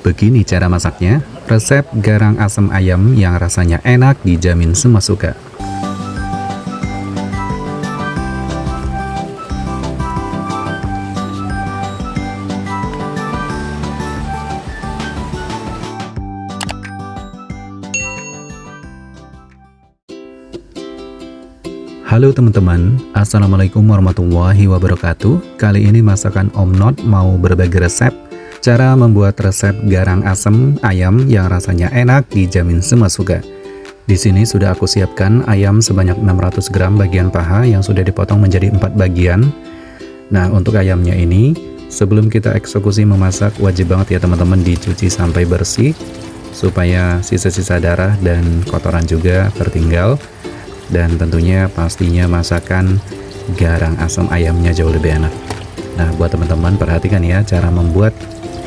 Begini cara masaknya, resep garang asem ayam yang rasanya enak dijamin semua suka. Halo teman-teman, Assalamualaikum warahmatullahi wabarakatuh. Kali ini masakan Om Not mau berbagi resep cara membuat resep garang asem ayam yang rasanya enak dijamin semua suka. Di sini sudah aku siapkan ayam sebanyak 600 gram bagian paha yang sudah dipotong menjadi 4 bagian. Nah, untuk ayamnya ini sebelum kita eksekusi memasak wajib banget ya teman-teman dicuci sampai bersih supaya sisa-sisa darah dan kotoran juga tertinggal. Dan tentunya pastinya masakan garang asam ayamnya jauh lebih enak. Nah, buat teman-teman perhatikan ya cara membuat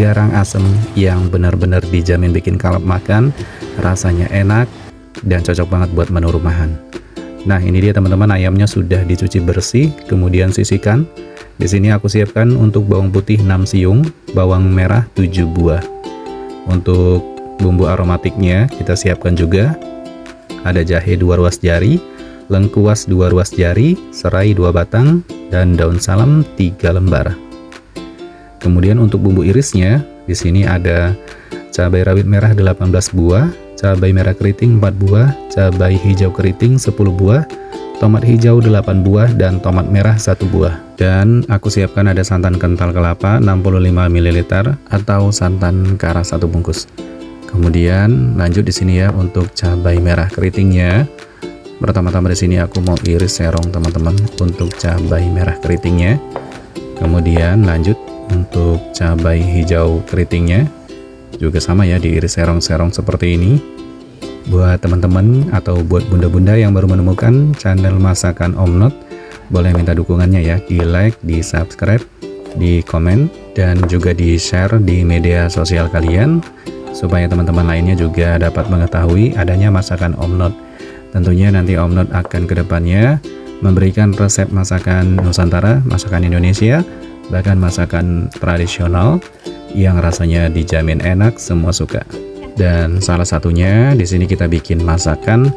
garang asam yang benar-benar dijamin bikin kalap makan, rasanya enak dan cocok banget buat menu rumahan. Nah, ini dia teman-teman, ayamnya sudah dicuci bersih, kemudian sisihkan. Di sini aku siapkan untuk bawang putih 6 siung, bawang merah 7 buah. Untuk bumbu aromatiknya kita siapkan juga ada jahe 2 ruas jari, lengkuas 2 ruas jari, serai 2 batang, dan daun salam 3 lembar. Kemudian untuk bumbu irisnya, di sini ada cabai rawit merah 18 buah, cabai merah keriting 4 buah, cabai hijau keriting 10 buah, tomat hijau 8 buah, dan tomat merah 1 buah. Dan aku siapkan ada santan kental kelapa 65 ml atau santan kara 1 bungkus. Kemudian lanjut di sini ya untuk cabai merah keritingnya. Pertama-tama di sini aku mau iris serong teman-teman untuk cabai merah keritingnya. Kemudian lanjut untuk cabai hijau keritingnya. Juga sama ya, diiris serong-serong seperti ini. Buat teman-teman atau buat bunda-bunda yang baru menemukan channel masakan Om Not, boleh minta dukungannya ya, di like, di subscribe, di komen, dan juga di share di media sosial kalian supaya teman-teman lainnya juga dapat mengetahui adanya masakan Om Not. Tentunya nanti Om Not akan kedepannya memberikan resep masakan Nusantara, masakan Indonesia, bahkan masakan tradisional yang rasanya dijamin enak, semua suka. Dan salah satunya di sini kita bikin masakan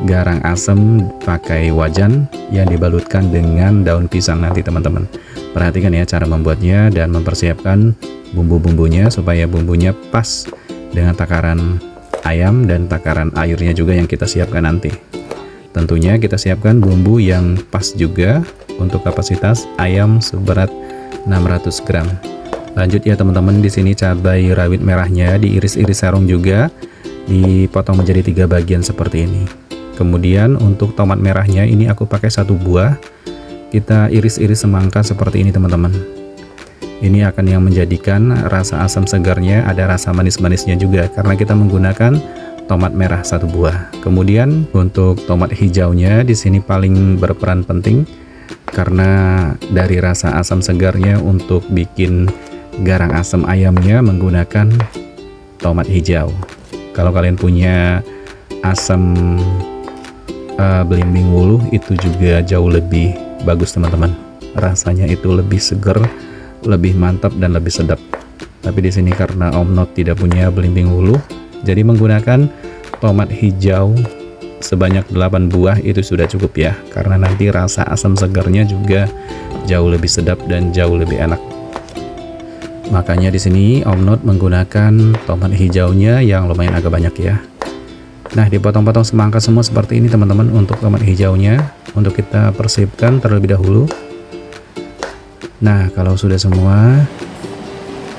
garang asem pakai wajan yang dibalutkan dengan daun pisang nanti teman-teman. Perhatikan ya cara membuatnya dan mempersiapkan bumbu-bumbunya supaya bumbunya pas dengan takaran ayam dan takaran airnya juga yang kita siapkan nanti. Tentunya kita siapkan bumbu yang pas juga untuk kapasitas ayam seberat 600 gram. Lanjut ya teman-teman, di sini cabai rawit merahnya diiris-iris serong juga, dipotong menjadi 3 bagian seperti ini. Kemudian untuk tomat merahnya ini aku pakai 1 buah. Kita iris-iris semangka seperti ini teman-teman. Ini akan yang menjadikan rasa asam segarnya ada rasa manis-manisnya juga karena kita menggunakan tomat merah 1 buah. Kemudian untuk tomat hijaunya di sini paling berperan penting karena dari rasa asam segarnya untuk bikin garang asam ayamnya menggunakan tomat hijau. Kalau kalian punya asam belimbing wuluh itu juga jauh lebih bagus teman-teman. Rasanya itu lebih segar, lebih mantap dan lebih sedap. Tapi di sini karena Om Not tidak punya belimbing wuluh, jadi menggunakan tomat hijau sebanyak 8 buah itu sudah cukup ya, karena nanti rasa asam segarnya juga jauh lebih sedap dan jauh lebih enak. Makanya di sini Om Not menggunakan tomat hijaunya yang lumayan agak banyak ya. Nah, dipotong-potong semangka semua seperti ini teman-teman untuk tomat hijaunya. Untuk kita persipkan terlebih dahulu. Nah, kalau sudah semua,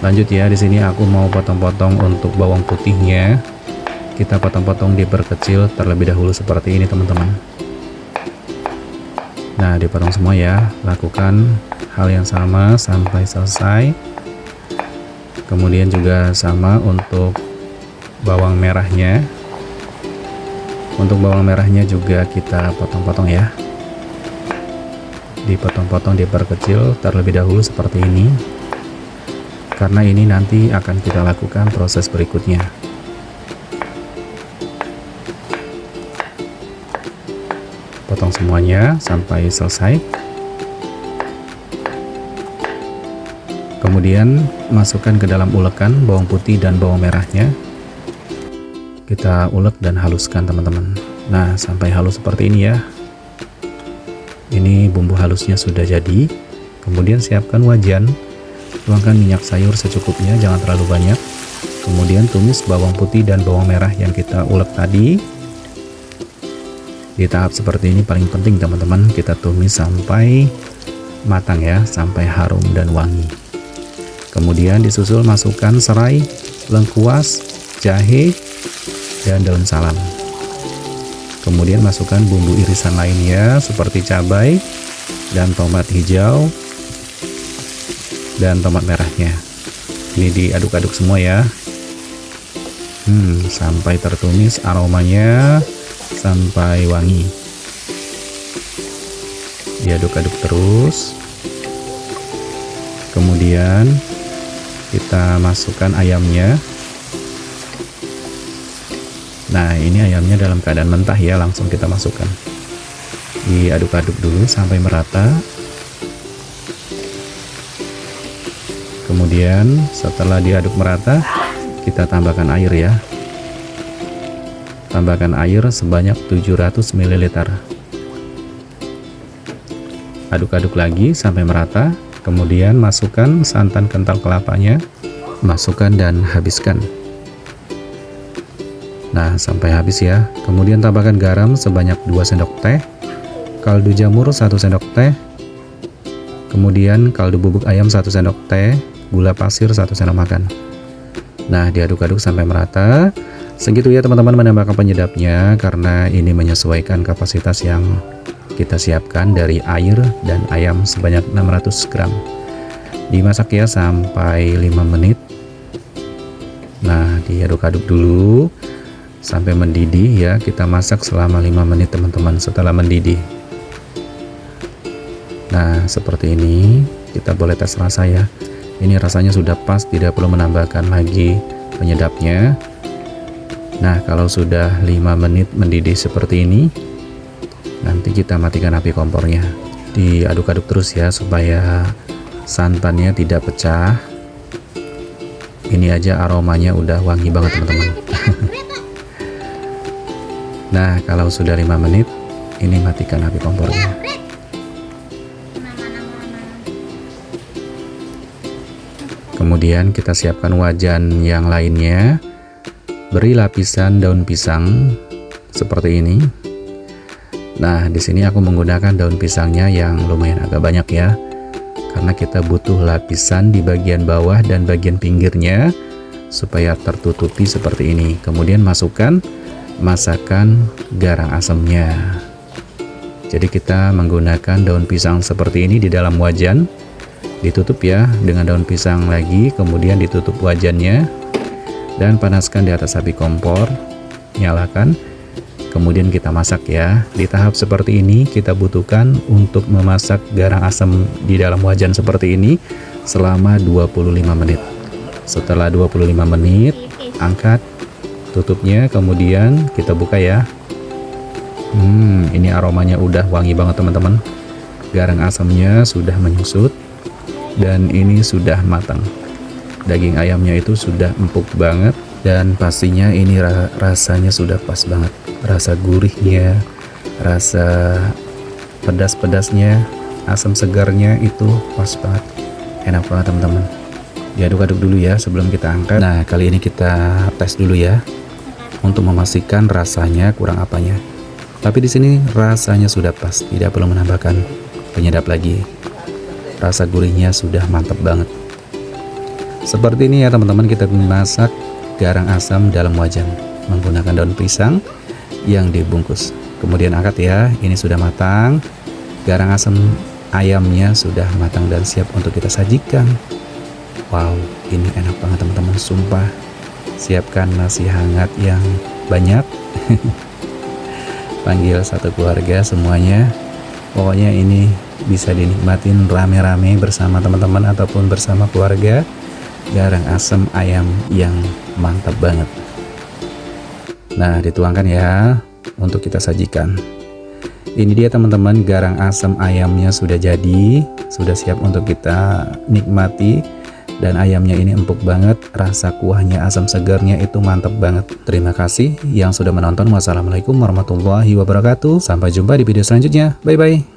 lanjut ya. Di sini aku mau potong-potong untuk bawang putihnya. Kita potong-potong diperkecil terlebih dahulu seperti ini teman-teman. Nah, dipotong semua ya. Lakukan hal yang sama sampai selesai. Kemudian juga sama untuk bawang merahnya. Untuk bawang merahnya juga kita potong-potong ya. Dipotong-potong diperkecil terlebih dahulu seperti ini. Karena ini nanti akan kita lakukan proses berikutnya. Potong semuanya sampai selesai. Kemudian masukkan ke dalam ulekan bawang putih dan bawang merahnya. Kita ulek dan haluskan teman-teman. Nah, sampai halus seperti ini ya. Ini bumbu halusnya sudah jadi. Kemudian siapkan wajan. Tuangkan minyak sayur secukupnya, jangan terlalu banyak. Kemudian tumis bawang putih dan bawang merah yang kita ulek tadi. Di tahap seperti ini paling penting teman-teman, kita tumis sampai matang ya, sampai harum dan wangi. Kemudian disusul masukkan serai, lengkuas, jahe, dan daun salam. Kemudian masukkan bumbu irisan lainnya seperti cabai dan tomat hijau dan tomat merahnya. Ini diaduk-aduk semua ya. Sampai tertumis aromanya, sampai wangi. Diaduk-aduk terus. Kemudian kita masukkan ayamnya. Nah, ini ayamnya dalam keadaan mentah ya, langsung kita masukkan. Diaduk-aduk dulu sampai merata. Kemudian setelah diaduk merata, kita tambahkan air ya. Tambahkan air sebanyak 700 ml. Aduk-aduk lagi sampai merata. Kemudian masukkan santan kental kelapanya, masukkan dan habiskan. Nah, sampai habis ya. Kemudian tambahkan garam sebanyak 2 sendok teh, kaldu jamur 1 sendok teh, kemudian kaldu bubuk ayam 1 sendok teh, gula pasir 1 sendok makan. Nah, diaduk-aduk sampai merata. Segitu ya teman-teman menambahkan penyedapnya, karena ini menyesuaikan kapasitas yang kita siapkan dari air dan ayam sebanyak 600 gram. Dimasak ya sampai 5 menit. Nah, diaduk-aduk dulu sampai mendidih ya. Kita masak selama 5 menit teman-teman setelah mendidih. Nah, seperti ini. Kita boleh tes rasa ya. Ini rasanya sudah pas, tidak perlu menambahkan lagi penyedapnya. Nah, kalau sudah 5 menit mendidih seperti ini, nanti kita matikan api kompornya. Diaduk-aduk terus ya supaya santannya tidak pecah. Ini aja aromanya udah wangi banget teman-teman. Nah, kalau sudah 5 menit, ini matikan api kompornya. Kemudian kita siapkan wajan yang lainnya. Beri lapisan daun pisang seperti ini. Nah, di sini aku menggunakan daun pisangnya yang lumayan agak banyak ya, karena kita butuh lapisan di bagian bawah dan bagian pinggirnya supaya tertutupi seperti ini. Kemudian masukkan masakan garang asemnya. Jadi kita menggunakan daun pisang seperti ini di dalam wajan. Ditutup ya dengan daun pisang lagi, kemudian ditutup wajannya dan panaskan di atas api kompor. Nyalakan. Kemudian kita masak ya. Di tahap seperti ini kita butuhkan untuk memasak garang asam di dalam wajan seperti ini selama 25 menit. Setelah 25 menit, angkat tutupnya, kemudian kita buka ya. Ini aromanya udah wangi banget teman-teman. Garang asamnya sudah menyusut dan ini sudah matang. Daging ayamnya itu sudah empuk banget. Dan pastinya ini rasanya sudah pas banget. Rasa gurihnya, rasa pedas-pedasnya, asam segarnya itu pas banget. Enak banget teman-teman. Diaduk-aduk dulu ya sebelum kita angkat. Nah, kali ini kita tes dulu ya untuk memastikan rasanya kurang apanya. Tapi di sini rasanya sudah pas, tidak perlu menambahkan penyedap lagi. Rasa gurihnya sudah mantap banget. Seperti ini ya teman-teman, kita masak garang asam dalam wajan menggunakan daun pisang yang dibungkus. Kemudian angkat ya, ini sudah matang. Garang asam ayamnya sudah matang dan siap untuk kita sajikan. Wow, ini enak banget teman-teman, sumpah. Siapkan nasi hangat yang banyak. Panggil satu keluarga semuanya. Pokoknya ini bisa dinikmatin rame-rame bersama teman-teman ataupun bersama keluarga. Garang asam ayam yang mantap banget. Nah, dituangkan ya untuk kita sajikan. Ini dia teman-teman, garang asam ayamnya sudah jadi, sudah siap untuk kita nikmati Dan ayamnya ini empuk banget, rasa kuahnya, asam segarnya itu mantap banget. Terima kasih yang sudah menonton. Wassalamualaikum warahmatullahi wabarakatuh. Sampai jumpa di video selanjutnya. Bye-bye.